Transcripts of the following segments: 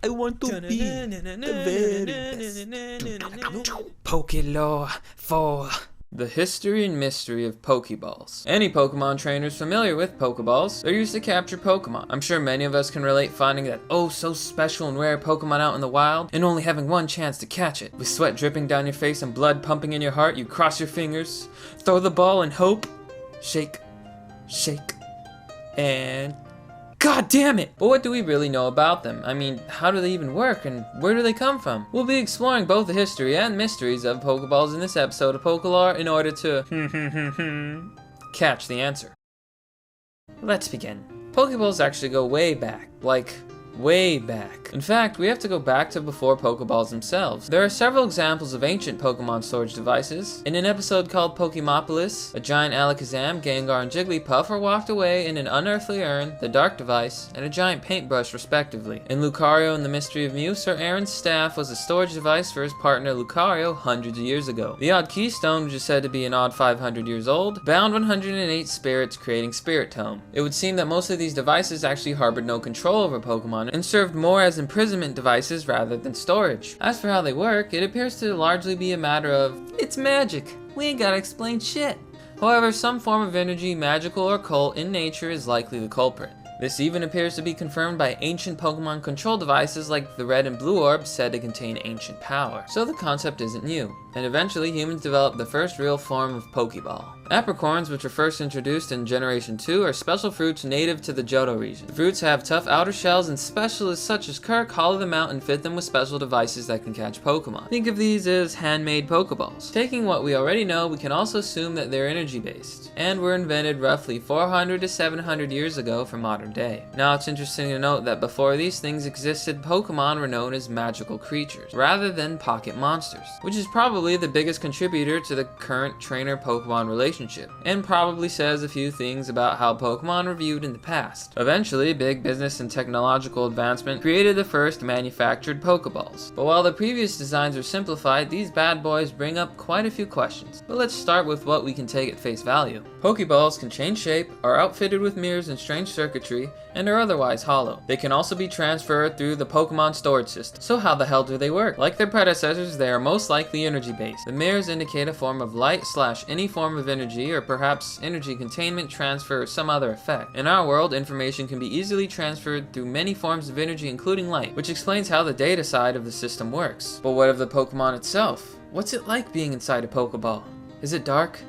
I want to be the very best. Pokélore 4. The history and mystery of Pokéballs. Any Pokemon trainers familiar with Pokéballs, they're used to capture Pokemon. I'm sure many of us can relate finding that so special and rare Pokemon out in the wild, and only having one chance to catch it. With sweat dripping down your face and blood pumping in your heart, you cross your fingers, throw the ball and hope. Shake, shake, and God damn it! But what do we really know about them? I mean, how do they even work, and where do they come from? We'll be exploring both the history and mysteries of Pokeballs in this episode of Pokelore in order to catch the answer. Let's begin. Pokeballs actually go way back, like way back. In fact, we have to go back to before Pokeballs themselves. There are several examples of ancient Pokemon storage devices. In an episode called Pokemopolis, a giant Alakazam, Gengar, and Jigglypuff are walked away in an unearthly urn, the Dark Device, and a giant paintbrush respectively. In Lucario and the Mystery of Mew, Sir Aaron's staff was a storage device for his partner Lucario hundreds of years ago. The odd keystone, which is said to be an odd 500 years old, bound 108 spirits, creating Spirit Tome. It would seem that most of these devices actually harbored no control over Pokemon and served more as imprisonment devices rather than storage. As for how they work, it appears to largely be a matter of, it's magic, we ain't gotta explain shit. However, some form of energy, magical or occult in nature, is likely the culprit. This even appears to be confirmed by ancient Pokemon control devices like the red and blue orbs said to contain ancient power. So the concept isn't new, and eventually humans developed the first real form of Pokeball. Apricorns, which were first introduced in Generation 2, are special fruits native to the Johto region. The fruits have tough outer shells, and specialists such as Kirk hollow them out and fit them with special devices that can catch Pokemon. Think of these as handmade Pokeballs. Taking what we already know, we can also assume that they're energy-based, and were invented roughly 400 to 700 years ago for modern day. Now it's interesting to note that before these things existed, Pokemon were known as magical creatures, rather than pocket monsters, which is probably the biggest contributor to the current trainer-Pokemon relationship, and probably says a few things about how Pokemon were viewed in the past. Eventually, big business and technological advancement created the first manufactured Pokeballs. But while the previous designs are simplified, these bad boys bring up quite a few questions. But let's start with what we can take at face value. Pokeballs can change shape, are outfitted with mirrors and strange circuitry, and are otherwise hollow. They can also be transferred through the Pokemon storage system. So how the hell do they work? Like their predecessors, they are most likely energy-based. The mirrors indicate a form of light / any form of energy, or perhaps energy containment, transfer, or some other effect. In our world, information can be easily transferred through many forms of energy, including light, which explains how the data side of the system works. But what of the Pokemon itself? What's it like being inside a Pokeball? Is it dark?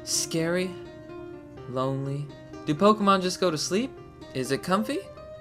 Scary? Lonely? Do Pokemon just go to sleep? Is it comfy?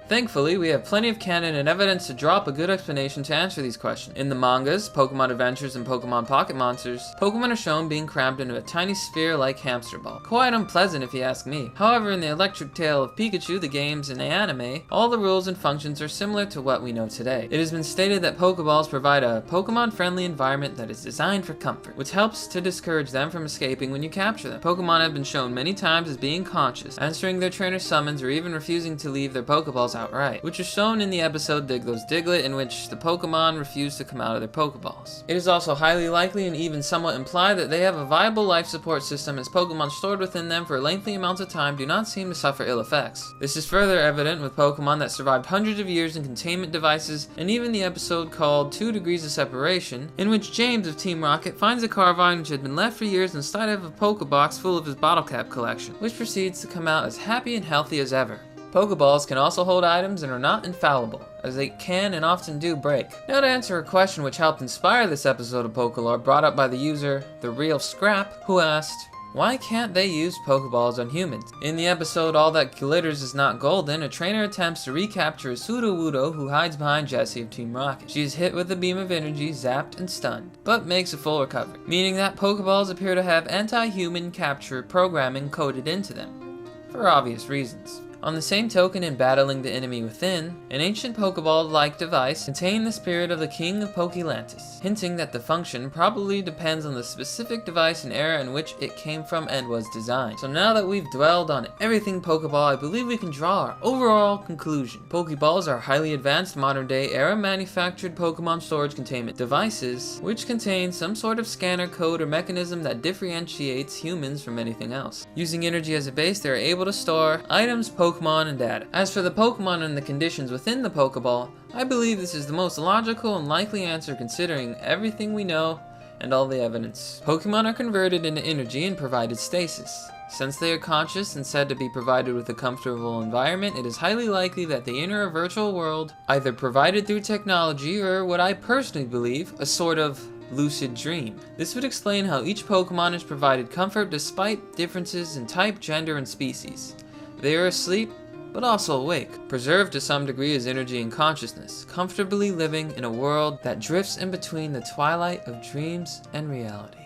Thankfully, we have plenty of canon and evidence to draw up a good explanation to answer these questions. In the mangas, Pokemon Adventures, and Pokemon Pocket Monsters, Pokemon are shown being crammed into a tiny sphere-like hamster ball. Quite unpleasant if you ask me. However, in the Electric Tale of Pikachu, the games, and the anime, all the rules and functions are similar to what we know today. It has been stated that Pokeballs provide a Pokemon-friendly environment that is designed for comfort, which helps to discourage them from escaping when you capture them. Pokemon have been shown many times as being conscious, answering their trainer's summons, or even refusing to leave their Pokeballs outright, which is shown in the episode Dig Those Diglett, in which the Pokemon refuse to come out of their Pokeballs. It is also highly likely and even somewhat implied that they have a viable life support system, as Pokemon stored within them for lengthy amounts of time do not seem to suffer ill effects. This is further evident with Pokemon that survived hundreds of years in containment devices, and even the episode called 2 Degrees of Separation, in which James of Team Rocket finds a Carvine which had been left for years inside of a Pokebox full of his bottle cap collection, which proceeds to come out as happy and healthy as ever. Pokeballs can also hold items and are not infallible, as they can and often do break. Now to answer a question which helped inspire this episode of Pokelore, brought up by the user, The Real Scrap, who asked, why can't they use Pokeballs on humans? In the episode All That Glitters Is Not Golden, a trainer attempts to recapture a Sudowoodo who hides behind Jessie of Team Rocket. She is hit with a beam of energy, zapped, and stunned, but makes a full recovery, meaning that Pokeballs appear to have anti-human capture programming coded into them, for obvious reasons. On the same token, in battling the enemy within, an ancient Pokeball-like device contained the spirit of the King of Pokelantis, hinting that the function probably depends on the specific device and era in which it came from and was designed. So now that we've dwelled on everything Pokeball, I believe we can draw our overall conclusion. Pokeballs are highly advanced modern-day era manufactured Pokemon storage containment devices, which contain some sort of scanner, code, or mechanism that differentiates humans from anything else. Using energy as a base, they are able to store items, Pokemon, Pokemon and data. As for the Pokemon and the conditions within the Pokeball, I believe this is the most logical and likely answer considering everything we know and all the evidence. Pokemon are converted into energy and provided stasis. Since they are conscious and said to be provided with a comfortable environment, it is highly likely that they enter a virtual world, either provided through technology or what I personally believe, a sort of lucid dream. This would explain how each Pokemon is provided comfort despite differences in type, gender, and species. They are asleep, but also awake, preserved to some degree as energy and consciousness, comfortably living in a world that drifts in between the twilight of dreams and reality.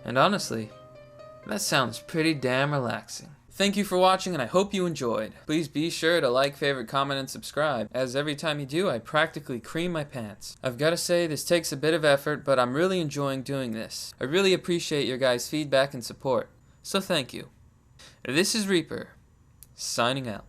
And honestly, that sounds pretty damn relaxing. Thank you for watching and I hope you enjoyed. Please be sure to like, favorite, comment, and subscribe, as every time you do I practically cream my pants. I've gotta say this takes a bit of effort, but I'm really enjoying doing this. I really appreciate your guys' feedback and support, so thank you. This is Reaper, signing out.